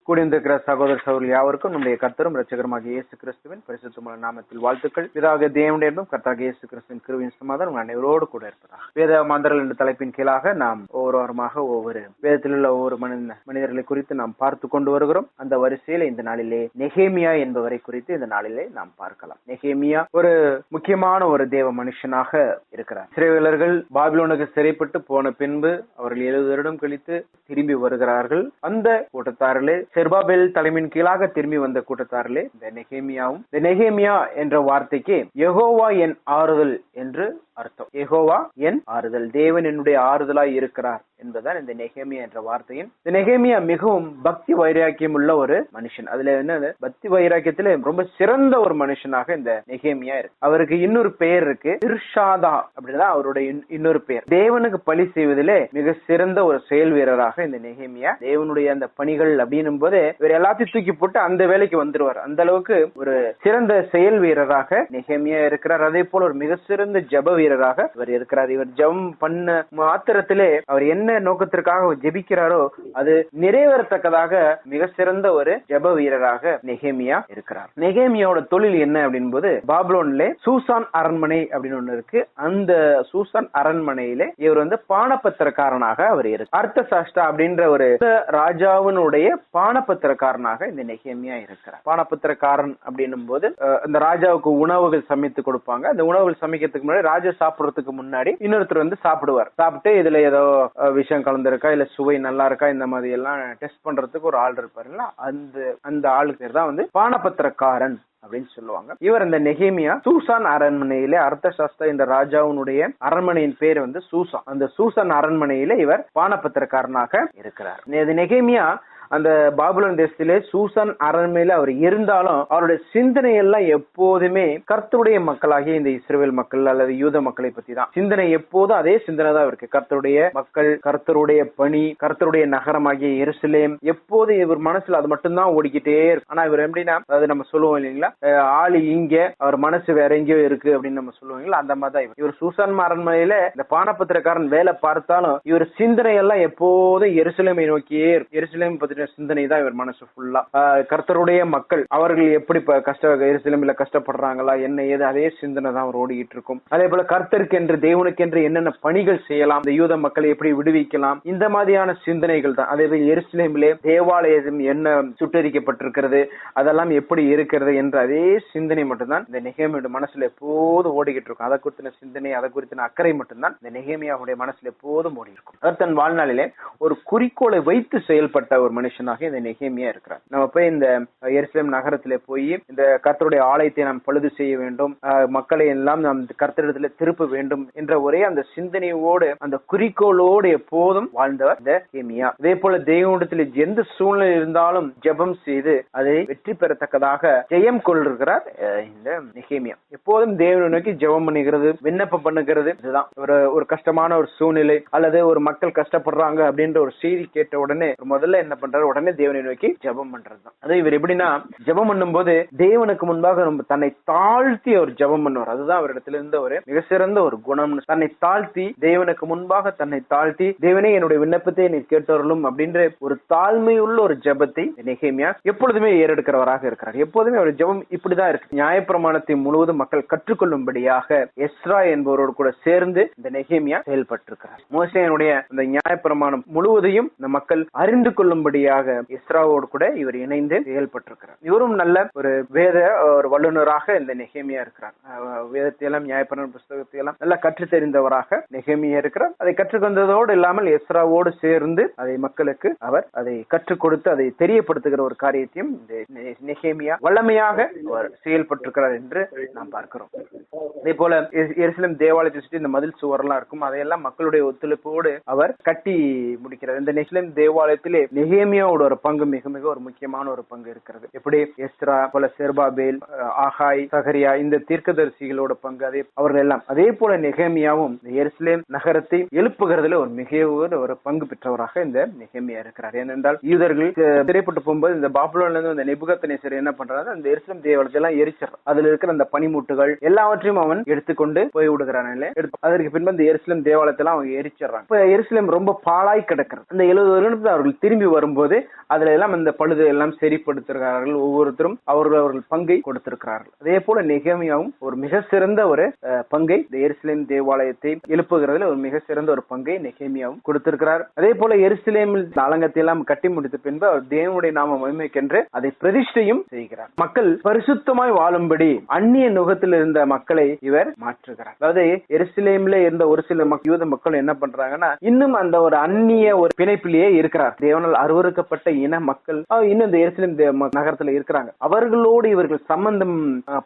கூடியிருந்திருக்கிற சகோதர சகோதரி யாவருக்கும் நம்முடைய கர்த்தரும் இரட்சகருமாக இயேசு கிறிஸ்துவின் பரிசுத்தமான நாமத்தில் வாழ்த்துக்கள். பிதாவாகிய தேவனுடைய அன்பும் கர்த்தராகிய இயேசு கிறிஸ்துவின் கிருபையின் சமாதானம் உங்கள் அனைவரோடு கூட இருப்பதாக. வேத மாந்தர்கள் என்ற தலைப்பின் கீழாக நாம் ஒவ்வொரு வாரமாக ஒவ்வொரு வேதத்தில் உள்ள ஒவ்வொரு மனிதர்களை குறித்து நாம் பார்த்து கொண்டு வருகிறோம். அந்த வரிசையில் இந்த நாளிலே நெகேமியா என்பவரை குறித்து இந்த நாளிலே நாம் பார்க்கலாம். நெகேமியா ஒரு முக்கியமான ஒரு தேவ மனுஷனாக இருக்கிறார். இஸ்ரவேலர்கள் பாபிலோனுக்கு சிறைப்பட்டு போன பின்பு அவர்கள் 70 வருடம் கழித்து திரும்பி வருகிறார்கள். அந்த கூட்டத்தாரிலே செருபாபேல் தலைமையின் கீழாக திரும்பி வந்த கூட்டத்தாரிலே இந்த நெகேமியாவும், இந்த நெகேமியா என்ற வார்த்தைக்கு யெகோவா என் ஆறுதல் என்று அர்த்தம். யெகோவா என் ஆறுதல், தேவன் என்னுடைய ஆறுதலாய் இருக்கிறார் என்பதுதான் இந்த நெகேமியா என்ற வார்த்தையின். இந்த நெகேமியா மிகவும் பக்தி வைராக்கியம் உள்ள ஒரு மனுஷன். அதுல என்ன, பக்தி வைராக்கியத்துல ரொம்ப சிறந்த ஒரு மனுஷனாக இந்த நெகேமியா இருக்கு. அவருக்கு இன்னொரு பெயர் இருக்கு, திர்ஷாதா அப்படிதான் அவருடைய இன்னொரு பெயர். தேவனுக்கு பலி செய்வதிலே மிக சிறந்த ஒரு செயல் வீரராக இந்த நெகேமியா, தேவனுடைய அந்த பணிகள் அப்படின்னும் போது இவர் எல்லாத்தையும் தூக்கி போட்டு அந்த வேலைக்கு வந்துருவார். அந்த அளவுக்கு ஒரு சிறந்த செயல் வீரராக நெகேமியா இருக்கிறார். அதே போல ஒரு மிக சிறந்த ஜெப வீரராக இவர் இருக்கிறார். இவர் ஜெபம் பண்ண மாத்திரத்திலே அவர் என்ன நோக்கத்திற்காக ஜெபிக்கிறாரோ அது நிறைவேறத்தக்கதாக மிக சிறந்த ஒரு ஜெப வீரராக நெகேமியா இருக்கிறார். நெகேமியாவோட தொழில் என்ன அப்படின் போது, பாபிலோன்ல சூசான் அரண்மனை அப்படின்னு ஒண்ணு இருக்கு. அந்த சூசான் அரண்மனையிலே இவர் பானபத்திரக்காரனாக அவர் இருக்கு. அர்த்தசாஷ்டா அப்படின்ற ஒரு ராஜாவினுடைய பானபத்திரக்காரனாக இந்த நெகேமியா இருக்கிறார். பானபத்திரக்காரன் அப்படின்னும் போது அந்த ராஜாவுக்கு உணவுகள் சமைத்து கொடுப்பாங்க. அந்த உணவுகள் சமைக்கிறதுக்கு முன்னாடி ராஜா சாப்பிடுறதுக்கு முன்னாடி இன்னொருத்தர் சாப்பிடுவார். சாப்பிட்டு இதுல ஏதோ விஷயம் கலந்துருக்கா, இல்ல சுவை நல்லா இருக்கா, இந்த மாதிரி எல்லாம் டெஸ்ட் பண்றதுக்கு ஒரு ஆள் இருப்பாருல்ல, அந்த ஆளுக்கு பேர் தான் பானபத்திரக்காரன் அப்படின்னு சொல்லுவாங்க. இவர் இந்த நெகேமியா சூசான் அரண்மனையிலே, அர்த்தசாஸ்திரா என்ற ராஜாவுடைய அரண்மனையின் பேர் சூசான். அந்த சூசான் அரண்மனையில இவர் பானபத்திரக்காரனாக இருக்கிறார். நெகேமியா அந்த பாபிலோன் தேசத்திலே சூசான் அரண்மனையில அவர் இருந்தாலும் அவருடைய சிந்தனை எல்லாம் எப்போதுமே கர்த்தருடைய மக்களாகிய இந்த இஸ்ரவேல் மக்கள் அல்லது யூத மக்களை பத்தி தான் சிந்தனை. எப்போதும் அதே சிந்தனை தான் இருக்கு. கர்த்தருடைய மக்கள், கர்த்தருடைய பணி, கர்த்தருடைய நகரமாகிய எருசலேம், எப்போது இவர் மனசுல அது மட்டும்தான் ஓடிக்கிட்டே இருக்கு. ஆனா இவர் எப்படின்னா, அதாவது நம்ம சொல்லுவோம் இல்லைங்களா, ஆளு இங்க அவர் மனசு வேற எங்கேயோ இருக்கு அப்படின்னு நம்ம சொல்லுவீங்களா, அந்த மாதிரி தான் இவர். சூசான் அரண்மனையில இந்த பானபத்திரக்காரன் வேலை பார்த்தாலும் இவர் சிந்தனை எல்லாம் எப்போதும் எருசலேமை நோக்கியே இருக்கு. எருசலேம் பத்தின சிந்தனை தான் இவர் மனசு ஃபுல்லா. கர்த்தருடைய மக்கள் அவர்கள் எப்படி எருசலேமில் கஷ்டப்படுறாங்களா, என்ன ஏது, அதே சிந்தனை தான் அவர் ஓடிக்கிட்டு இருக்கும். அதே போல கர்த்தருக்கு என்று, தேவனுக்கு என்று என்னென்ன பணிகள் செய்யலாம், இந்த யூத மக்களை எப்படி விடுவிக்கலாம், இந்த மாதிரியான சிந்தனைகள் தான். அதே போல எருசலேமிலே தேவாலயம் என்ன சுட்டரிக்கப்பட்டிருக்கிறது, அதெல்லாம் எப்படி இருக்கிறது என்ற அதே சிந்தனை மட்டும்தான் இந்த நெகேமியாவுடைய மனசுல எப்போதும் ஓடிக்கிட்டு இருக்கும். அதை குறித்த சிந்தனை, அதை குறித்த அக்கறை மட்டும்தான் இந்த நெகேமியாவுடைய மனசுல எப்போதும் ஓடி இருக்கும். அவர் தன் வாழ்நாளிலே ஒரு குறிக்கோளை வைத்து செயல்பட்ட ஒரு மனுஷனாக இந்த நெகேமியா இருக்கிறார். நம்ம போய் இந்த எருசலேம் நகரத்திலே போய் இந்த கர்த்தருடைய ஆலயத்தை நாம் பழுது செய்ய வேண்டும், மக்களை எல்லாம் நாம் கர்த்தரிடத்துல திருப்ப வேண்டும் என்ற ஒரே அந்த சிந்தனையோடு, அந்த குறிக்கோளோடு எப்போதும் வாழ்ந்தவர் இந்த நெகேமியா. அதே போல தேவனிடத்தில் எந்த சூழ்நிலை இருந்தாலும் ஜெபம் செய்து அதை வெற்றி பெறத்தக்கதாக ஜெயம் கொண்டிருக்கிறார் இந்த நெகேமியா. எப்போதும் தேவனை நோக்கி ஜெபம் பண்ணுகிறது, விண்ணப்பம் பண்ணுகிறது. இதுதான் ஒரு கஷ்டமான ஒரு சூழ்நிலை அல்லது ஒரு மக்கள் கஷ்டப்படுறாங்க அப்படின்ற ஒரு செய்தி கேட்ட உடனே முதல்ல என்ன பண்றாரு, உடனே தேவனை நோக்கி ஜெபம் பண்றதுதான். அது இவர் எப்படின்னா, ஜெபம் பண்ணும் போது தேவனுக்கு முன்பாக தன்னை தாழ்த்தி அவர் ஜெபம் பண்ணுவார். அதுதான் அவரிடத்துல இருந்த ஒரு மிக சிறந்த ஒரு குணம். தன்னை தாழ்த்தி, தேவனுக்கு முன்பாக தன்னை தாழ்த்தி, தேவனே என்னுடைய விண்ணப்பத்தை நீ கேட்டவர்களும் அப்படின்ற ஒரு தாழ்மையுள்ள ஒரு ஜெபத்தை நெகேமியா எப்பொழுதுமே ஏறெடுக்கிறவராக இருக்கிறார். எப்போதுமே ஒரு ஜெபம் இப்படிதான் இருக்கு. நியாயப்பிரமாணத்தை முழுவதும் மக்கள் கற்றுக்கொள்ளும்படியாக எஸ்ரா என்பவரோடு கூட சேர்ந்து இந்த நெகேமியா செயல்பட்டிருக்கிறார். மோசேயினுடைய அந்த நியாயப்பிரமாணம் முழுவதையும் இந்த மக்கள் அறிந்து கொள்ளும்படியாக எஸ்ராவோடு கூட இவர் இணைந்து செயல்பட்டிருக்கிறார். இவரும் நல்ல ஒரு வேத ஒரு வல்லுநராக இந்த நெகேமியா இருக்கிறார். வேதத்தை எல்லாம், நியாயப்பிரமாண புஸ்தகத்தை எல்லாம் நல்லா கற்று தெரிந்தவராக நெகேமியா இருக்கிறார். அதை கற்றுக்கொண்டதோடு இல்லாமல் எஸ்ராவோடு சேர்ந்து அதை மக்களுக்கு அவர் அதை கற்றுக் கொடுத்து அதை தெரியப்படுத்துகிற ஒரு காரியத்தையும் இந்த நெகேமியா வல்லமையாக செயல்பட்டிருக்கிறார் என்று நாம் பார்க்கிறோம். அதே போல எருசலேம் தேவாலயத்தை சுற்றி இந்த மதில் சுவரெல்லாம் இருக்கும், அதையெல்லாம் மக்களுடைய ஒத்துழைப்போடு அவர் கட்டி முடிக்கிறார். இந்த எருசலேம் தேவாலயத்திலே நெகேமியாவோட ஒரு பங்கு மிக மிக ஒரு முக்கியமான ஒரு பங்கு இருக்கிறது. எப்படி எஸ்ரா போல செருபாபேல், ஆகாய், சகரியா இந்த தீர்க்கதரிசிகளோட பங்கு அதே அவர்கள் எல்லாம், அதே போல நெகேமியாவும் எருசலேம் நகரத்தை எழுப்புகிறதுல ஒரு மிக ஒரு பங்கு பெற்றவராக இந்த நெகேமியா இருக்கிறார். ஏனென்றால் யூதர்கள் திரைப்பட்டு போகும்போது இந்த பாபிலோன்ல இருந்து அந்த நேபுகாத்நேசர் என்ன பண்றாரு, அந்த எருசலேம் தேவாலயத்தை எல்லாம் எரிச்சிடறான். அதுல இருக்கிற அந்த பனிமுட்டுகள் எல்லாவற்றையும் அவன் எடுத்துக்கொண்டு போய் விடுகிறான். அதற்கு பின்பு இந்த எருசலேம் தேவாலயத்தை எல்லாம் அவங்க எரிச்சிடறாங்க. இப்ப எருசலேம் ரொம்ப பாழாய் கிடக்கிறது. அந்த 70 வருடத்துல அவர்கள் திரும்பி வரும்போது போது அதுல எல்லாம் அந்த பழுது எல்லாம் சரிப்படுத்துகிறார்கள். ஒவ்வொருத்தரும் அவர்கள் பங்கை கொடுத்திருக்கிறார்கள். அதே போல நெகேமியாவும் ஒரு மிக சிறந்த ஒரு பங்கை இந்த எருசலேம் தேவாலயத்தை எழுப்புகிறதுல ஒரு மிக சிறந்த ஒரு பங்கை நெகேமியாவும் கொடுத்திருக்கிறார். அதே போல எருசலேமில் அலங்கத்தை எல்லாம் கட்டி முடித்த பின்பு அவர் தேவனுடைய நாம மகிமைக்கென்று அதை பிரதிஷ்டையும் செய்கிறார். மக்கள் பரிசுத்தமாய் வாழும்படி அந்நிய நுகத்தில் இருந்த மக்களை இவர் மாற்றுகிறார். அதாவது எருசலேம்ல இருந்த ஒரு சில யூத மக்கள் என்ன பண்றாங்கன்னா இன்னும் அந்த ஒரு அந்நிய ஒரு பிணைப்பிலேயே இருக்கிறார். தேவனால் அருவருக்கப்பட்ட இன மக்கள் இன்னும் இந்த எருசலேம் நகரத்துல இருக்கிறாங்க. அவர்களோடு இவர்கள் சம்பந்தம்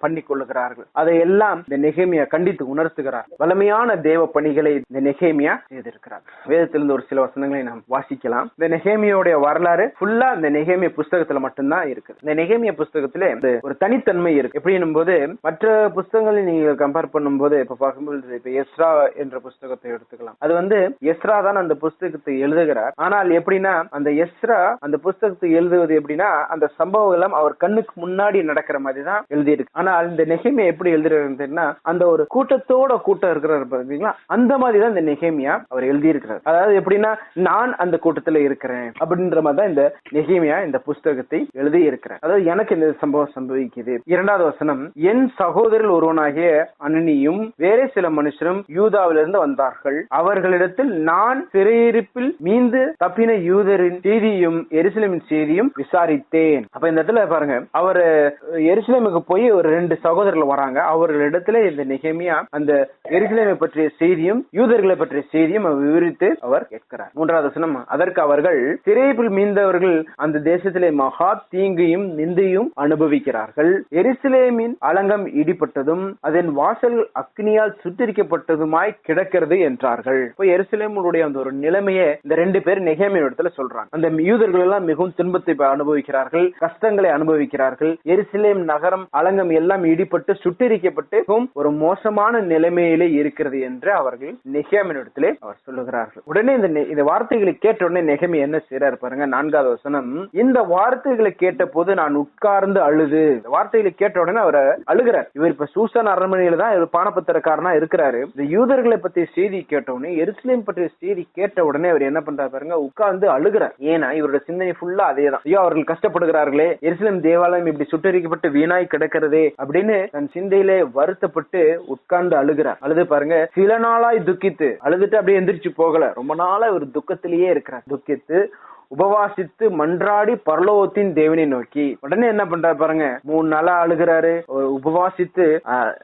பண்ணி கொள்ளுகிறார்கள். அதையெல்லாம் இந்த நெகேமியா கண்டித்து உணர்த்துகிறார். வலிமையான தேவ பணிகளை இந்த நெகேமியா செய்திருக்கிறார். வேதத்திலிருந்து ஒரு சில வசனங்களை நாம் வாசிக்கலாம். இந்த நெகேமியோடைய வரலாறு ஃபுல்லா இந்த நெகேமியா புஸ்தகத்துல மட்டும்தான் இருக்கு. இந்த நெகேமியா புஸ்தகத்துல ஒரு தனித்தன்மை இருக்கு. எப்படின்னும் போது மற்ற புஸ்தகங்களை நீங்க கம்பேர் பண்ணும் போது இப்ப பார்க்கும்போது இப்ப எஸ்ரா என்ற புஸ்தகத்தை எடுத்துக்கலாம். அது எஸ்ரா தான் அந்த புஸ்தகத்தை எழுதுகிறார். ஆனால் எப்படின்னா அந்த எஸ்ரா அந்த புஸ்தகத்தை எழுதுவது எப்படின்னா அந்த சம்பவம் எல்லாம் அவர் கண்ணுக்கு முன்னாடி நடக்கிற மாதிரி தான் எழுதியிருக்கு. ஆனால் இந்த நெகேமியா எப்படி எழுதுறாருன்னா அந்த ஒரு கூட்டத்தோட கூட்டம் இருக்கிறார் பாத்தீங்களா, அந்த மாதிரி தான் இந்த நெகேமியா அவர் எழுதியிருக்கிறார். அதாவது எப்படின்னா நான் அந்த கூட்டத்துல இருக்கிறேன் அப்படின்ற மாதிரி தான் இந்த நெகேமியா இந்த புஸ்தகத்தை எழுதி இருக்கிறார். அதாவது எனக்கு இந்த சம்பவம் சம்பவிக்குது. இரண்டாவது வசனம், என் சகோதரர் ஒருவனாகிய அனனியும் வேற சில மனுஷரும் யூதாவிலிருந்து வந்தார்கள். அவர்களிடத்தில் நான் சிறையிருப்பில் மீண்டு தப்பின யூதரின் செய்தியும் எருசலேமின் செய்தியும் விசாரித்தேன். அப்ப இந்த இடத்துல பாருங்க, அவர் எருசலேமுக்கு போய் ஒரு 2 சகோதரர்கள் வராங்க. அவர்களிடத்துல இந்த நெகேமியா அந்த எருசலேமை பற்றிய செய்தியும் யூதர்களை பற்றிய செய்தியும் விவரித்து அவர் கேட்கிறார். மூன்றாவது வசனம், அதற்கு அவர்கள் சிறையில் மீண்டவர்கள் அந்த தேசத்திலே மகா தீங்கையும் நிந்தையும் அனுபவிக்கிறார்கள். எருசலேமின் அலங்கம் இடிப்பட்டதும் அதன் வாசல்கள் அக்னியால் சுட்டரிக்கப்பட்டதுமாய் கிடக்கிறது என்றார்கள். இப்போ எருசலேமுடைய அந்த ஒரு நிலைமையை இந்த 2 பேர் நெகேமியா இடத்துல சொல்றாங்க. அந்த யூதர்கள் எல்லாம் மிகவும் துன்பத்தை அனுபவிக்கிறார்கள், கஷ்டங்களை அனுபவிக்கிறார்கள். எருசலேம் நகரம் அலங்கம் எல்லாம் இடிப்பட்டு சுட்டரிக்கப்பட்டு ஒரு மோசமான நிலைமையிலே இருக்கிறது என்று அவர்கள் நெகேமியா இடத்திலே அவர் சொல்லுகிறார்கள். உடனே இந்த வார்த்தைகளை கேட்ட உடனே நெகேமியா என்ன செய்யறாரு பாருங்க. 4வது வசனம், இந்த வார்த்தைகளை கேட்ட போது நான் உட்கார்ந்து அழுது. இந்த வார்த்தைகளை கேட்ட உடனே அவர் அழுகிறார். இவர் இப்ப சூசான் அரண்மனையில தான் இவர் பானபத்திரக்காரனா இருக்கிறாரு. இந்த யூதர்களை பற்றிய செய்தி கேட்ட உடனே, எருசலேம் பற்றிய செய்தி கேட்ட உடனே அவர் என்ன பண்றாரு பாருங்க, உட்கார்ந்து அழுகிறார். ஏன்னா இவருடைய சிந்தனை ஃபுல்லா அதேதான். ஐயோ அவர்கள் கஷ்டப்படுகிறார்களே, எருசலேம் தேவாலயம் இப்படி சுட்டரிக்கப்பட்டு வீணாய் கிடக்கிறதே அப்படின்னு தன் சிந்தையிலே வருத்தப்பட்டு உட்கார்ந்து அழுகிறார். அழுது பாருங்க, சில நாளாய் துக்கித்து அழுதுட்டு அப்படியே எந்திரிச்சு போகல. ரொம்ப நாளா ஒரு துக்கத்திலேயே இருக்கிறார். துக்கித்து உபவாசித்து மன்றாடி பரலோகத்தின் தேவனை நோக்கி. உடனே என்ன பண்றாரு பாருங்க, 3 நாளா அழுகிறாரு, உபவாசித்து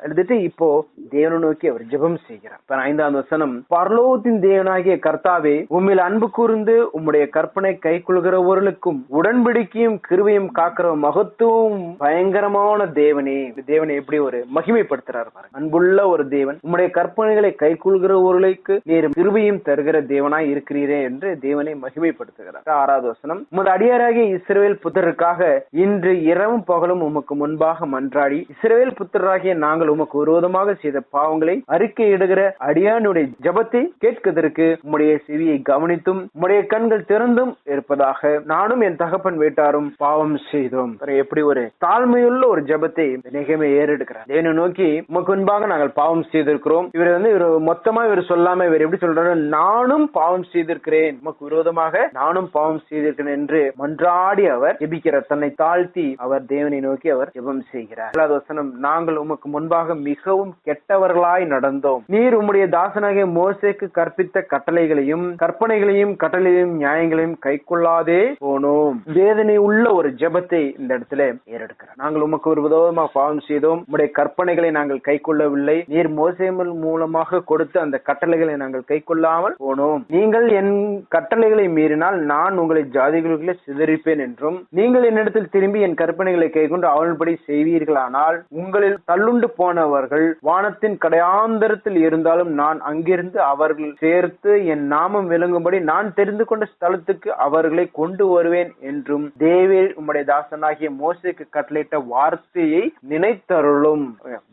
எழுதிட்டு இப்போ தேவனை நோக்கி அவர் ஜெபம் செய்கிறார். 5வது வசனம், பரலோகத்தின் தேவனாகிய கர்த்தாவே, உம்மில் அன்பு கூர்ந்து உம்முடைய கற்பனை கை கொள்கிறவர்களுக்கும் உடன்படிக்கையும் கிருபையும் காக்கிற மகத்துவம் பயங்கரமான தேவனே. தேவனை எப்படி ஒரு மகிமைப்படுத்துறாரு பாருங்க. அன்புள்ள ஒரு தேவன், உம்முடைய கற்பனைகளை கை கொள்கிறவர்களுக்கு நீர் கிருபையும் தருகிற தேவனாய் இருக்கிறீரே என்று தேவனை மகிமைப்படுத்துகிறார். 6வது வசனம், உமது அடியாராகிய இஸ்ரவேல் புத்திரருக்காக இன்று இரவும் பகலும் உமக்கு முன்பாக மன்றாடி இஸ்ரவேல் புத்திரராகிய நாங்கள் உமக்கு விரோதமாக செய்த பாவங்களை அறிக்கையிடுகிற அடியானுடைய ஜெபத்தை கேட்கிறதற்கு உம்முடைய செவியை கவனித்தும் உம்முடைய கண்கள் திறந்தும் இருப்பதாக நானும் என் தகப்பன் வீட்டாரும் பாவம் செய்தோம். எப்படி ஒரு தாழ்மையுள்ள ஒரு ஜெபத்தை நெகேமியா ஏறெடுக்கிறார். தேவனை நோக்கி உமக்கு முன்பாக நாங்கள் பாவம் செய்திருக்கிறோம். இவர் மொத்தமா இவர் சொல்லாம இவர் எப்படி சொல்றாரு, நானும் பாவம் செய்திருக்கிறேன், உமக்கு விரோதமாக நானும் பாவம் செய்திருக்கிறேன் என்று மன்றாடி அவர் ஜெபிக்கிறார். தன்னை தாழ்த்தி அவர் தேவனை நோக்கி அவர் ஜெபம் செய்கிறார். 7வது வசனம், நாங்கள் உமக்கு முன்பாக மிகவும் கெட்டவர்களாய் நடந்தோம். நீர் உம்முடைய தாசனாகிய மோசேக்கு கற்பித்த கட்டளைகளையும் கற்பனைகளையும் கட்டளையும் நியாயங்களையும் கைக்கொள்ளாதே போனோம். வேதனை உள்ள ஒரு ஜெபத்தை இந்த இடத்துல ஏறெடுக்கிறார். நாங்கள் உமக்கு ஒரு விரோதமாக பாவம் செய்தோம், உம்முடைய கற்பனைகளை நாங்கள் கைக்கொள்ளவில்லை, நீர் மோசே மூலமாக கொடுத்த அந்த கட்டளைகளை நாங்கள் கைக்கொள்ளாமல் போனோம். நீங்கள் என் கட்டளைகளை மீறினால் நான் உங்களை ஜாதிகளுக்குள்ளே சிதறிப்பேன் என்றும் நீங்கள் என்னிடத்தில் திரும்பி என் கற்பனைகளை கைக்கொண்டு அவள்படி செய்வீர்களானால் உங்களில் தள்ளுண்டு போனவர்கள் வானத்தின் கடையாந்தரத்தில் இருந்தாலும் நான் அங்கிருந்து அவர்கள் சேர்த்து என் நாமம் விளங்கும்படி நான் தெரிந்து கொண்ட ஸ்தலத்துக்கு அவர்களை கொண்டு வருவேன் என்றும் தேவன் உம்முடைய தாசனாகிய மோசேக்கு கட்டளையிட்ட வார்த்தையை நினைத்தருளும்.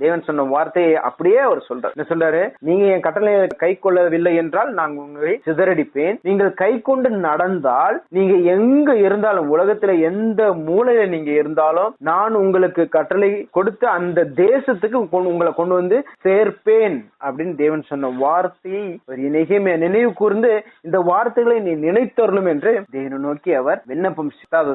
தேவன் சொன்ன வார்த்தையை அப்படியே அவர் சொல்றார். என்ன சொல்றாரு, நீங்க என் கட்டளையை கை கொள்ளவில்லை என்றால் நான் உங்களை சிதறடிப்பேன், நீங்கள் கை கொண்டு நடந்தால் என்றால் நீங்க எங்க இருந்தாலும், உலகத்துல எந்த மூலையில நீங்க இருந்தாலும், நான் உங்களுக்கு கட்டளை கொடுத்த அந்த தேசத்துக்கு உங்களை கொண்டு வந்து சேர்ப்பேன் அப்படின்னு தேவன் சொன்ன வார்த்தையை நெகேமியா நினைவு கூர்ந்து இந்த வார்த்தைகளை நீ நினைத்தருளும் என்று தேவனை நோக்கி அவர் விண்ணப்பம் செய்தார்.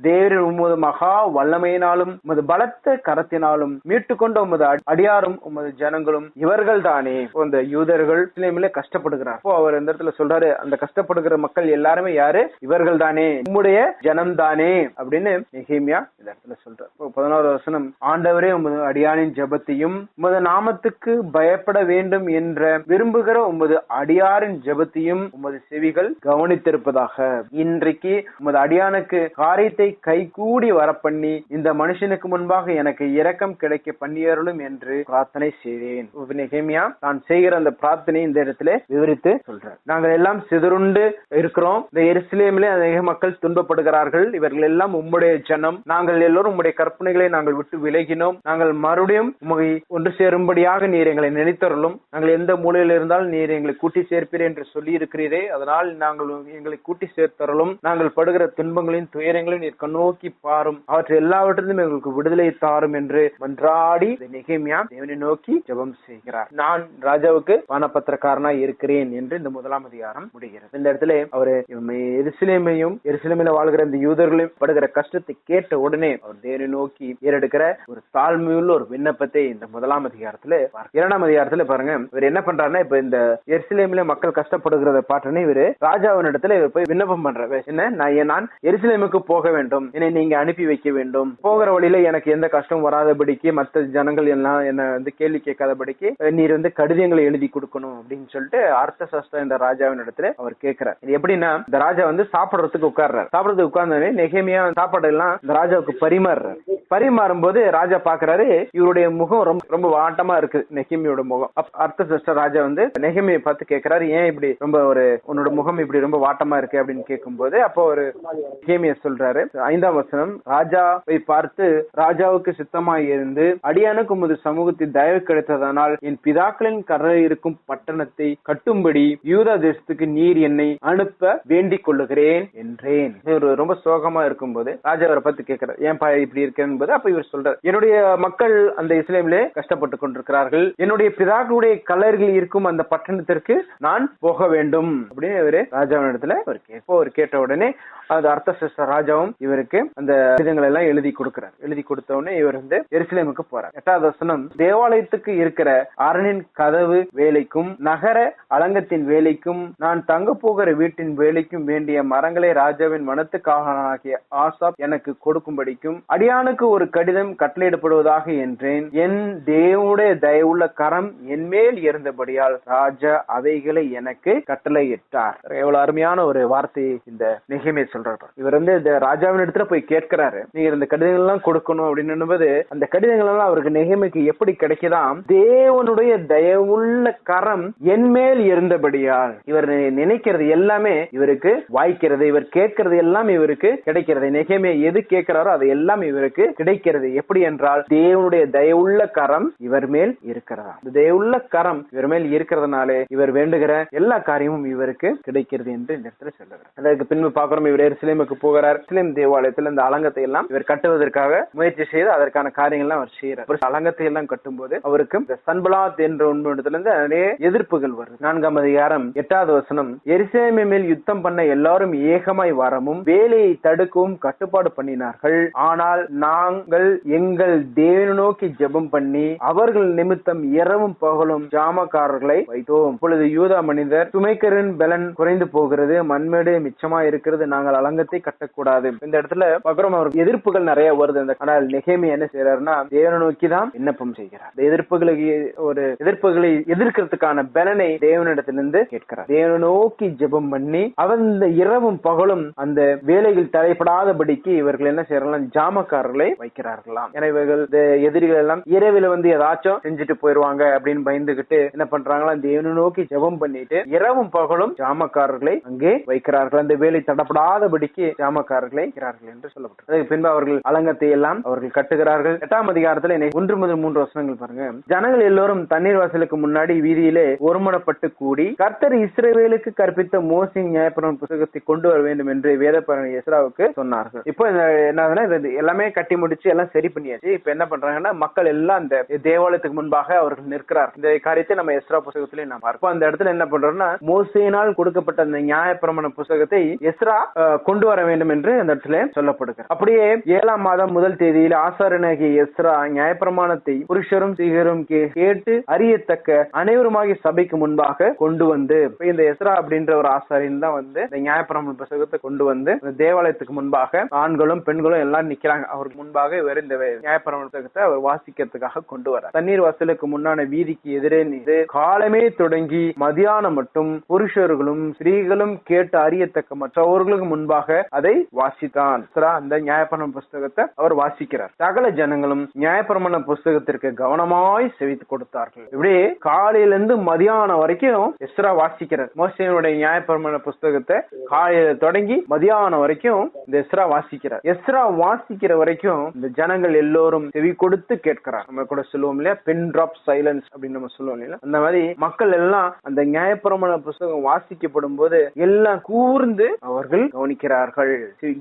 தேவரின் உமது மகா வல்லமையினாலும் உமது பலத்த கரத்தினாலும் மீட்டுக்கொண்ட உமது அடியாரும் உமது ஜனங்களும் இவர்கள் தானே. இந்த யூதர்கள் இஸ்ரவேலிலே கஷ்டப்படுகிறார். அவர் இந்த இடத்துல சொல்றாரு, அந்த கஷ்டப்படுகிற மக்கள் எல்லாருமே யாரு? இவர்கள் தானே, உம்முடைய ஜனம் தானே அப்படின்னு நெகேமியா இந்த இடத்துல சொல்றார். 11வது வசனம், ஆண்டவரே உமது அடியானின் ஜெபத்தையும் உமது நாமத்துக்கு பயப்பட வேண்டும் என்ற விரும்புகிற உமது அடியாரின் ஜெபத்தையும் உமது செவிகள் கவனித்திருப்பதாக. இன்றைக்கு உமது அடியானுக்கு காரியத்தை கைகூடி வரப்பண்ணி இந்த மனுஷனுக்கு முன்பாக எனக்கு இரக்கம் கிடைக்க பண்ணியருளும் என்று பிரார்த்தனை செய்தேன். நெகேமியா தான் செய்கிற அந்த பிரார்த்தனை இந்த இடத்துல விவரித்து சொல்றார். நாங்கள் எல்லாம் சிதறுண்டு இருக்கிறோம். இந்த எருசலேமிலே அநேக மக்கள் துன்பப்படுகிறார்கள். இவர்கள் எல்லாம் உம்முடைய ஜனம். நாங்கள் எல்லோரும் உம்முடைய கற்பனைகளை நாங்கள் விட்டு விலகினோம். நாங்கள் மறுபடியும் உம்மை ஒன்று சேரும்படியாக நீர் எங்களை நினைத்தருளும். நாங்கள் எந்த மூலையில் இருந்தாலும் நீர் எங்களை கூட்டி சேர்ப்பீர் என்று சொல்லி இருக்கிறீரே. அதனால் நாங்கள் எங்களை கூட்டி சேர்த்தருளும். நாங்கள் படுகிற துன்பங்களின் துயரங்களையும் நீர் கண்ணோக்கி பாரும். அவற்றை எல்லாவற்றிலும் எங்களுக்கு விடுதலை தாரும் என்று மன்றாடி நெகேமியா தேவனை நோக்கி ஜெபம் செய்கிறார். நான் ராஜாவுக்கு பானபத்திரக்காரனா இருக்கிறேன் என்று இந்த 1ஆம் அதிகாரம் முடிகிறது. இந்த இடத்துல அவரு எருசலேமையும் எருசலேமில் வாழ்கிற இந்த யூதர்களையும் படுகிற கஷ்டத்தை கேட்ட உடனே அவர் தேவனை நோக்கி ஏறெடுக்கிற ஒரு தாழ்மையுள்ள ஒரு விண்ணப்பத்தை இந்த 1ஆம் அதிகாரத்துல 2ஆம் அதிகாரத்துல பாருங்க, இவர் என்ன பண்றாருன்னா, இப்ப இந்த எருசலேமில மக்கள் கஷ்டப்படுகிறத பார்த்தோன்னே இவரு ராஜாவின் இடத்துல இவர் போய் விண்ணப்பம் பண்றாரு. என்ன, நான் எருசலேமுக்கு போக வேண்டும், என்னை நீங்க அனுப்பி வைக்க வேண்டும், போகிற வழியில எனக்கு எந்த கஷ்டம் வராதபடிக்கு, மற்ற ஜனங்கள் எல்லாம் என்ன வந்து கேள்வி கேட்காதபடிக்கு நீர் வந்து கடிதங்களை எழுதி கொடுக்கணும் அப்படின்னு சொல்லிட்டு அர்த்தசாஸ்திரம் இந்த ராஜாவின் இடத்துல அவர் கேட்கிறார். இது எப்படின்னா, இந்த ராஜா வந்து சாப்பிடறதுக்கு உட்கார்றாரு. சாப்பிடறதுக்கு உட்கார்ந்தோடனே நெகேமியா சாப்பாடு எல்லாம் இந்த ராஜாவுக்கு பரிமாறுறாரு. பரிமாறும் போது ராஜா பாக்குறாரு, இவருடைய முகம் ரொம்ப வாட்டமா இருக்கு, நெகேமியோட முகம். அர்த்தசாஸ்திர ராஜா வந்து நெகேமியை பார்த்து கேட்கிறாரு, ஏன் இப்படி ரொம்ப உன்னோட முகம் இப்படி ரொம்ப வாட்டமா இருக்கு அப்படின்னு கேட்கும் போது, அப்போ ஒரு நெகேமியா சொல்றாரு, 5ஆம் வசனம், ராஜாவை பார்த்து, ராஜாவுக்கு சித்தமாய் இருந்து அடியானுக்கு உமது சமூகத்தில் தயவு கிடைத்ததனால் என் பிதாக்களின் கரையில் இருக்கும் பட்டணத்தை கட்டும்படி யூதா தேசத்துக்கு நீர் என்னை அனுப்ப வேண்டிக் கொள்ளுகிறேன் என்றேன். இவர் ரொம்ப சோகமா இருக்கும் போது ராஜா அவரை பார்த்து கேட்கிறார், ஏன் இப்படி இருக்கேன் போது, அப்ப இவர் சொல்றார், என்னுடைய மக்கள் அந்த இஸ்ரேலிலே கஷ்டப்பட்டு கொண்டிருக்கிறார்கள், என்னுடைய பிதாக்களுடைய கல்லறைகள் இருக்கும் அந்த பட்டணத்திற்கு நான் போக வேண்டும் அப்படின்னு இவரு ராஜாவின் இடத்துல அவர் கேட்ட உடனே அது அர்த்தசாஸ்திர ராஜாவும் இவருக்கு அந்த கடிதங்கள் எல்லாம் எழுதி கொடுக்கிறார். எழுதி கொடுத்த உடனே இவர் வந்து எருசலேமுக்கு போறார். 8வது வசனம், தேவாலயத்துக்கு இருக்கிற அரணின் கதவு வேலைக்கும் நகர அலங்கத்தின் வேலைக்கும் நான் தங்க போகிற வீட்டின் வேலைக்கும் வேண்டிய மரங்களை ராஜாவின் மனத்துக்காக ஆசாப் எனக்கு கொடுக்கும்படிக்கும் அடியானுக்கு ஒரு கடிதம் கட்டளையிடப்படுவதாக என்றேன். என் தேவனுடைய தயவுள்ள கரம் என் மேல் இருந்தபடியால் ராஜா அவைகளை எனக்கு கட்டளையிட்டார். எவ்வளவு அருமையான ஒரு வார்த்தையை இந்த நெகேமியா சொல்றார். இவர் வந்து இந்த ராஜாவின் இடத்துல போய் கேட்கிறாரு, நீங்க இந்த கடிதங்கள் எல்லாம் கொடுக்கணும் அப்படின்னு போது, அந்த கடிதங்கள் எல்லாம் அவருக்கு நெகேமியாக்கு எப்படி கிடைக்குதாம், தேவனுடைய தயவுள்ள கரம் என் மேல் இருந்தபடியால். இவர் நினைக்கிறது எல்லாமே இவருக்கு வாய்க்கிறது, இவர் கேட்கிறது எல்லாம் இவருக்கு கிடைக்கிறது. நெகேமியா எது கேட்கிறாரோ அது எல்லாம் இவருக்கு கிடைக்கிறது. எப்படி என்றால், தேவனுடைய தயவுள்ள கரம் இவர் மேல் இருக்கிறதா. இந்த தயவுள்ள கரம் இவர் மேல் இருக்கிறதுனாலே இவர் வேண்டுகிற எல்லா காரியமும் இவருக்கு கிடைக்கிறது என்று இந்த இடத்துல சொல்லுகிறார். அதற்கு பின்பு பார்க்கிறோம், இவர் எருசலேமுக்கு போகிறார். எருசலேம் தேவாலயத்தில் இந்த அலங்கத்தை எல்லாம் இவர் கட்டுவதற்காக முயற்சி செய்து அதற்கான காரியங்கள்லாம் அவர் செய்யறார். அலங்கத்தை எல்லாம் கட்டும் போது அவருக்கு இந்த சன்பலாத் என்ற உண்மையிடத்துல இருந்து நிறைய எதிர்ப்புகள் வருது. 4ஆம் அதிகாரம் 8வது வசனம், எருசலேம் மேல் யுத்தம் பண்ண எல்லாரும் ஏகமாய் வரமும் வேலையை தடுக்கவும் கட்டுப்பாடு பண்ணினார்கள். ஆனால் நாங்கள் எங்கள் தேவனை நோக்கி ஜெபம் பண்ணி அவர்கள் நிமித்தம் இரவும் பகலும் ஜாமக்காரர்களை வைத்தோம். இப்பொழுது யூதா மனிதர் சுமைக்கரின் பலன் குறைந்து போகிறது, மண்மேடு மிச்சமா இருக்கிறது, நாங்கள் அலங்கத்தை கட்டக்கூடாது. இந்த இடத்துல பகரம் அவருக்கு எதிர்ப்புகள் நிறைய வருது. ஆனால் நெகேமியா என்ன செய்யறாருன்னா, தேவனை நோக்கி தான் விண்ணப்பம் செய்கிறார். எதிர்ப்புகளை எதிர்க்கிறதுக்கான பலனை தேவனிடத்திலிருந்து கேட்கிறார். தேவனை நோக்கி ஜெபம் பண்ணி அந்த இரவும் பகலும் அந்த வேலைகள் தடைப்படாதபடிக்கு இவர்கள் என்ன செய்யறாங்க, ஜாமக்காரர்களை வைக்கிறார்களாம். எனவே இவர்கள் எதிரிகள் எல்லாம் இரவில் ஏதாச்சும் செஞ்சுட்டு போயிருவாங்க அப்படின்னு பயந்துகிட்டு என்ன பண்றாங்களா, தேவனை நோக்கி ஜெபம் பண்ணிட்டு இரவும் பகலும் ஜாமக்காரர்களை அங்கே வைக்கிறார்கள். அந்த வேலை தடப்படாதபடிக்கு ஜாமக்காரர்களை வைக்கிறார்கள் என்று சொல்லப்பட்டது. அதுக்கு பின்பு அவர்கள் அலங்கத்தை எல்லாம் அவர்கள் கட்டுகிறார்கள். 8ஆம் அதிகாரத்துல 1 முதல் 3 வசனங்கள் பாருங்க. ஜனங்கள் எல்லோரும் தண்ணீர் வாசலுக்கு முன்னாடி வீதியிலே ஒருமனப்பட்டு கூடி கர்த்தர் இஸ்ரவேலுக்கு கற்பித்த மோசேயின் நியாயப்பிரமாண புத்தகத்தை கொண்டு வர வேண்டும் என்று வேதபாரகன் எஸ்ராவுக்கு சொன்னார்கள். இப்போ என்ன எல்லாமே கட்டி முடிச்சு எல்லாம் சரி பண்ணியாச்சு. இப்ப என்ன பண்றாங்கன்னா, மக்கள் எல்லாம் அந்த தேவாலயத்துக்கு முன்பாக அவர்கள் நிற்கிறார். இந்த காரியத்தை நம்ம எஸ்ரா புத்தகத்திலே நாம் பார்ப்போம். அந்த இடத்துல என்ன பண்றோம்னா, மோசேயினால் கொடுக்கப்பட்ட அந்த நியாயப்பிரமாண புத்தகத்தை எஸ்ரா கொண்டு வர வேண்டும் என்று அந்த இடத்துல சொல்லப்படுகிறது. அப்படியே 7ஆம் மாதம் 1 தேதியில் ஆசாரியனாகிய எஸ்ரா நியாயப்பிரமாணத்தை புருஷரும் ஸ்திரீகளும் கேட்டு அறியத்தக்க அனைவருமாகிய சபைக்கு முன்பாக கொண்டு வந்து, இந்த எஸ்ரா அப்படின்ற ஒரு ஆசாரியன் தான் இந்த நியாயப்பிரமாண புத்தகத்தை கொண்டு வந்து தேவாலயத்துக்கு முன்பாக ஆண்களும் பெண்களும் எல்லாம் நிக்கிறாங்க. அவருக்கு முன்பாக இவர் இந்த நியாயப்பிரமாண புத்தகத்தை அவர் வாசிக்கிறதுக்காக கொண்டு வர தண்ணீர் வாசலுக்கு முன்னான வீதிக்கு எதிரே நின்று காலமே தொடங்கி மதியானம் மட்டும் புருஷர்களும் ஸ்திரீகளும் கேட்டு அறியத்தக்க மற்றவர்களுக்கு முன்பாக அதை வாசித்தான். அந்த நியாயப்பிரமாண புத்தகத்தை அவர் வாசிக்கிறார். சகல ஜனங்களும் நியாயப்பிரமாண புத்தகத்திற்கு கவனமாய் செவித்து கொடுத்தார்கள். இப்படி காலையிலிருந்து மதியானம் வரைக்கும் எஸ்ரா வாசிக்கிறார். மோசேயினுடைய நியாயப்பிரமாண புத்தகத்தை காலையில தொடங்கி மதியானம் வரைக்கும் இந்த எஸ்ரா வாசிக்கிறார். எஸ்ரா வாசிக்கிற வரைக்கும் இந்த ஜனங்கள் எல்லோரும் செவி கொடுத்து கேட்கிறார். நம்ம கூட சொல்லுவோம் இல்லையா, பின் டிராப் சைலன்ஸ் அப்படின்னு நம்ம சொல்லுவோம் இல்லையா, அந்த மாதிரி மக்கள் எல்லாம் அந்த நியாயப்பிரமாண புத்தகம் வாசிக்கப்படும் போது எல்லாம் கூர்ந்து அவர்கள் கவனிக்கிறார்கள்,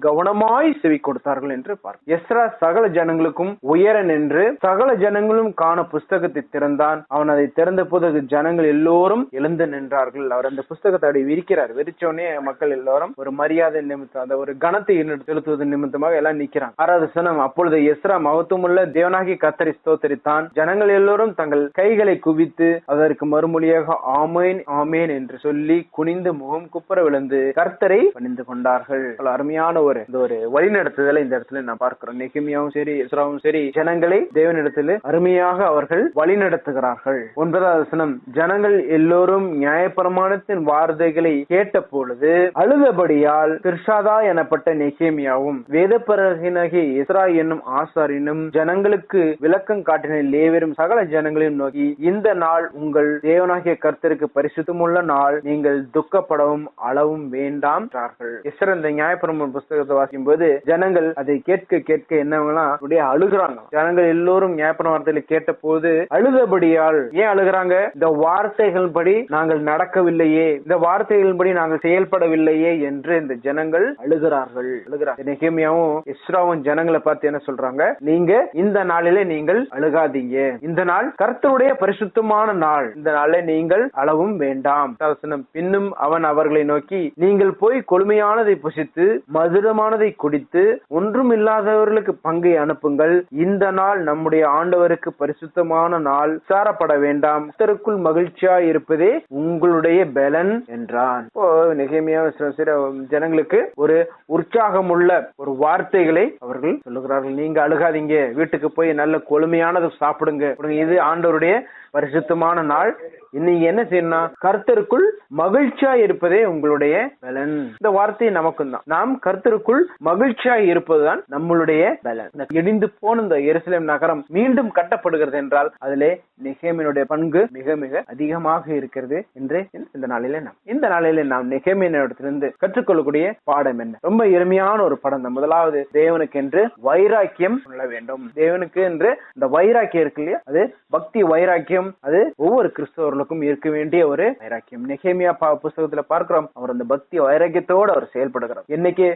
கவனமாய் செவி கொடுத்தார்கள் என்று பார்க்க. எஸ்ரா சகல ஜனங்களுக்கும் உயர நின்று சகல ஜனங்களும் காண புஸ்தகத்தை திறந்தான். அவன் அதை திறந்த போது ஜனங்கள் எல்லோரும் எழுந்து நின்றார்கள். அவர் அந்த புஸ்தகத்தை விரிக்கிறார். விரிச்சோடனே மக்கள் எல்லாரும் ஒரு மரியாதை நிமித்தம், அந்த ஒரு கணத்தை செலுத்துவது நிமித்தமாக எல்லாம் நிக்கிறாங்க. 6வது வசனம், அப்பொழுது எஸ்ரா மகத்துவமுள்ள தேவனாகிய கர்த்தரை ஸ்தோத்திரித்தான். ஜனங்கள் எல்லோரும் தங்கள் கைகளை குவித்து அதற்கு மறுமொழியாக ஆமேன் ஆமேன் என்று சொல்லி குனிந்து முகம் குப்புற விழுந்து கர்த்தரை பணிந்து கொண்டார்கள். அருமையான ஒரு வழிநடத்துதலை இந்த இடத்துல நான் பார்க்கிறோம். நெகேமியாவும் சரி எஸ்ராவும் சரி ஜனங்களை தேவனிடத்தில் அருமையாக அவர்கள் வழிநடத்துகிறார்கள். 9வது வசனம், ஜனங்கள் எல்லோரும் நியாயப்பிரமாணத்தின் வார்த்தைகளை கேட்ட பொழுது அழுதபடியால் திர்ஷாதா எனப்பட்ட நெகேமியாவும் வேதபாரகனாகிய எஸ்ரா என்னும் ஆசாரியனும் ஜனங்களுக்கு விளக்கம் காட்டின லேவியரும் சகல ஜனங்களையும் நோக்கி, இந்த நாள் உங்கள் தேவனாகிய கர்த்தருக்கு பரிசுத்தமுள்ள நாள், நீங்கள் துக்கப்படவும் அளவும் வேண்டாம் என்றார்கள். எஸ்ரா இந்த நியாயப்பிரமாண புத்தகத்தை வாசிக்கும் போது ஜனங்கள் அதை கேட்க கேட்க என்னவெல்லாம் அழுகிறாங்க. ஜனங்கள் எல்லோரும் நியாயப்பிரமாணத்தை கேட்ட போது அழுதபடியால், ஏன் அழுகிறாங்க? இந்த வார்த்தைகள் படி நாங்கள் நடக்கவில்லையே, இந்த வார்த்தைகள் படி நாங்கள் செயல்படவில்லையே என்று இந்த ஜனங்கள் அழுகிறார்கள். நெகேமியாவும் எஸ்ராவும் ஜனங்களை பார்த்து என்ன சொல்றாங்க, நீங்க இந்த நாளிலே நீங்கள் அழுகாதீங்க, இந்த நாள் கர்த்தருடைய பரிசுத்தமான நாள், இந்த நாளை நீங்கள் அளவும் வேண்டாம். பின்னும் அவன் அவர்களை நோக்கி, நீங்கள் போய் கொழுமையானதை புசித்து மதுரமானதை குடித்து ஒன்றும் இல்லாதவர்களுக்கு பங்கை அனுப்புங்கள், இந்த நாள் நம்முடைய ஆண்டவருக்கு பரிசுத்தமான நாள், சாரப்பட வேண்டாம், கர்த்தருக்குள் மகிழ்ச்சியா இருப்பதே உங்களுடைய பலன் என்றான். நெகேமியா ஜனங்களுக்கு ஒரு உற்சாகம் உள்ள ஒரு வார்த்தைகளை அவர்கள் சொல்லுகிறார்கள். நீங்க அழுகாதீங்க, வீட்டுக்கு போய் நல்ல கொழுமையானது சாப்பிடுங்க, இது ஆண்டவருடைய பரிசுத்தமான நாள், இன்னைக்கு என்ன செய்யணும், கர்த்தருக்குள் மகிழ்ச்சியா இருப்பதே உங்களுடைய பலன். இந்த வார்த்தை நமக்கும் தான். நாம் கர்த்தருக்குள் மகிழ்ச்சியா இருப்பதுதான் நம்மளுடைய பலன். இடிந்து போன இந்த எருசலேம் நகரம் மீண்டும் கட்டப்படுகிறது என்றால் அதிலே நெகேமியனுடைய பங்கு மிக மிக அதிகமாக இருக்கிறது என்று இந்த நாளிலே நாம் நெகேமியனிடத்திலிருந்து கற்றுக்கொள்ளக்கூடிய பாடம் என்ன? ரொம்ப எளிமையான ஒரு படம் தான். முதலாவது, தேவனுக்கு என்று வைராக்கியம் சொல்ல வேண்டும். தேவனுக்கு என்று இந்த வைராக்கியம் இருக்கு இல்லையா, அது பக்தி வைராக்கியம், அது ஒவ்வொரு கிறிஸ்தவர்களுக்கும் இருக்க வேண்டிய ஒரு வைராக்கியம். நெகேமியா புஸ்தகத்துல பார்க்கிறோம், அவர் அந்த பக்தி வைராக்கியத்தோடு அவர் செயல்படுகிறார். என்னைக்கு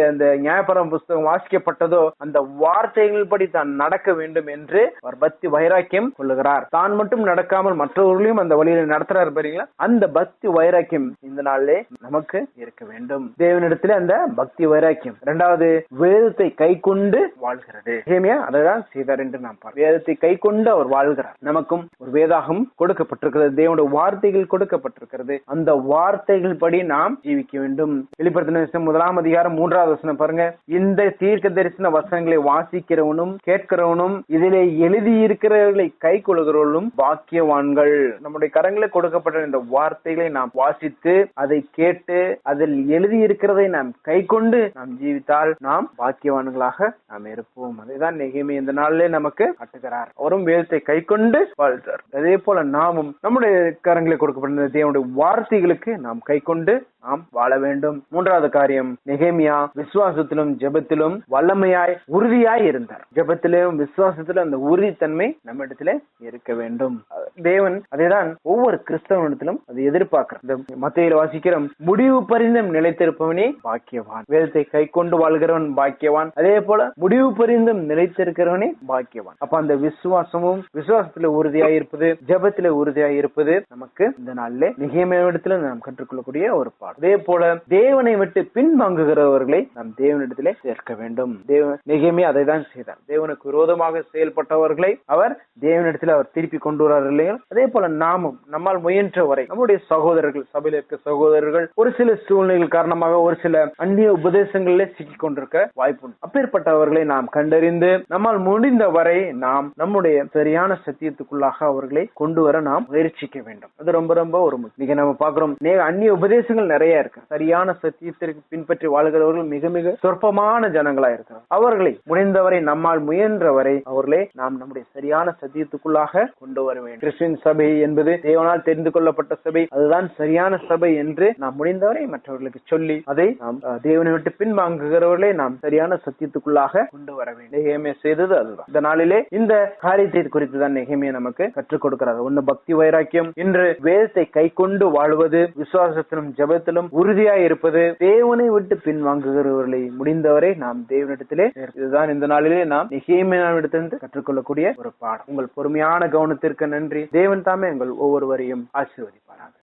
அந்த நியாயப்பிரமாண புஸ்தகம் வாசிக்கப்பட்டதோ அந்த வார்த்தைகள் படி தான் நடக்க வேண்டும் என்று அவர் பக்தி வைராக்கியம் கொள்ளுகிறார். தான் மட்டும் நடக்காமல் மற்றவர்களையும் அந்த வழியில நடத்துறாரு பாருங்களா, அந்த பக்தி வைராக்கியம் இந்த நாளிலே நமக்கு இருக்க வேண்டும். தேவனிடத்துல அந்த பக்தி வைராக்கியம். 2வது, வேதத்தை கை கொண்டு வாழ்கிறது. நெகேமியா அதைதான் செய்தார் என்று நாம் பார்க்கிறோம். வேதத்தை கை கொண்டு அவர் வாழ்கிறார். நமக்கும் ஒரு வேதாகம் கொடுக்கப்பட்டிருக்கிறது. தேவனுடைய வார்த்தைகள் கொடுக்கப்பட்டிருக்கிறது. அந்த வார்த்தைகள் படி நாம் ஜீவிக்க வேண்டும். வெளிப்படுத்தின 1:3 பாருங்க. இந்த தீர்க்க தரிசன வசனங்களை வாசிக்கிறவனும் கேட்கிறவனும் இதிலே எழுதி இருக்கிறவர்களை கை கொள்கிறவர்களும் பாக்கியவான்கள். நம்முடைய கரங்களில் கொடுக்கப்பட்ட இந்த வார்த்தைகளை நாம் வாசித்து அதை கேட்டு அதில் எழுதி இருக்கிறதை நாம் கை கொண்டு நாம் ஜீவித்தால் நாம் பாக்கியவான்களாக நாம் இருப்போம். அதுதான் நெகேமியா இந்த நாளிலே நமக்கு காட்டுகிறார். அவரும் வேதத்தை கை கொண்டு வாழ்ந்தார். அதே போல நாமும் நம்முடைய கரங்களில் கொடுக்கப்பட்ட தேவனுடைய வார்த்தைகளுக்கு நாம் கை கொண்டு நாம் வாழ வேண்டும். மூன்றாவது காரியம், நெகேமியா விசுவாசத்திலும் ஜெபத்திலும் வல்லமையாய் உறுதியாய் இருந்தார். ஜெபத்திலும் விசுவாசத்திலும் அந்த உறுதித்தன்மை நம்ம இடத்துல இருக்க வேண்டும். தேவன் அதைதான் ஒவ்வொரு கிறிஸ்தவனிடத்திலும் அதை எதிர்பார்க்கிறார். இந்த மத்தேயுல வாசிக்கிறோம், முடிவு பரிந்தும் நிலைத்திருப்பவனே பாக்கியவான். வேதத்தை கை கொண்டு வாழ்கிறவன் பாக்கியவான். அதே போல முடிவு பரிந்தும் நிலைத்திருக்கிறவனே பாக்கியவான். அப்ப அந்த விசுவாசமும் விசுவாசத்துல உறுதியாய் இருப்பது, ஜெபத்தில உறுதியாய் இருப்பது நமக்கு இந்த நாளிலே நெகேமியாவிடத்துல நாம் கற்றுக்கொள்ளக்கூடிய ஒரு பாடம். அதே போல தேவனை விட்டு பின்வாங்குகிறவர்களை நாம் தேவனிடத்திலே சேர்க்க வேண்டும். நெகேமியா அதை தான் செய்தார். தேவனுக்கு விரோதமாக செயல்பட்டவர்களை அவர் தேவனிடத்தில் அவர் திருப்பி கொண்டு வரார் இல்லையா? அதே போல நாமும் நம்மால் முயன்ற வரை நம்முடைய சகோதரர்கள், சபையில் இருக்க சகோதரர்கள் ஒரு சில சூழ்நிலைகள் காரணமாக ஒரு சில அந்நிய உபதேசங்களிலே சிக்கிக் கொண்டிருக்க வாய்ப்பு. அப்பேற்பட்டவர்களை நாம் கண்டறிந்து நம்மால் முடிந்த வரை நாம் நம்முடைய சரியான சத்தியத்துக்குள்ளாக அவர்களை கொண்டு வர நாம் முயற்சிக்க வேண்டும். அது ரொம்ப ரொம்ப ஒரு முக்கியம். நம்ம பார்க்கிறோம், அந்நிய உபதேசங்கள் நிறைய இருக்கு. சரியான சத்தியத்திற்கு பின்பற்றி வாழ்கிறவர்கள் மிக மிக சொற்பமான ஜனங்களா இருக்கிறார். அவர்களை முடிந்தவரை நம்மால் முயன்றவரை அவர்களை நாம் நம்முடைய சரியான சத்தியத்துக்குள்ளாக கொண்டு வர வேண்டும். கிறிஸ்டியன் சபை என்பது தேவனால் தெரிந்து கொள்ளப்பட்ட சபை, அதுதான் சரியான சபை என்று நாம் முடிந்தவரை மற்றவர்களுக்கு சொல்லி அதை நாம் தேவனை விட்டு பின்வாங்குகிறவர்களை நாம் சரியான சத்தியத்துக்குள்ளாக கொண்டு வர வேண்டும். நெகேமியா செய்தது அதுதான். இந்த நாளிலே இந்த காரியத்தை குறித்து தான் நெகேமியா நமக்கு கற்றுக் கொடுக்கிறார். ஒன்னு பக்தி வைராக்கியம், இன்று வேதத்தை கை கொண்டு வாழ்வது, விசுவாசத்திலும் ஜெபத்திலும் உறுதியாய் இருப்பது, தேவனை விட்டு பின்வாங்குகிறவர்களை முடிந்தவரை நாம் தேவனிடத்திலே. இதுதான் இந்த நாளிலே நாம் நெகேமியாவிடத்திலிருந்து கற்றுக்கொள்ளக்கூடிய ஒரு பாடம். உங்கள் பொறுமையான கவனத்திற்கு நன்றி. தேவன் தாமே உங்கள் ஒவ்வொருவரையும் ஆசீர்வதிப்பாராக.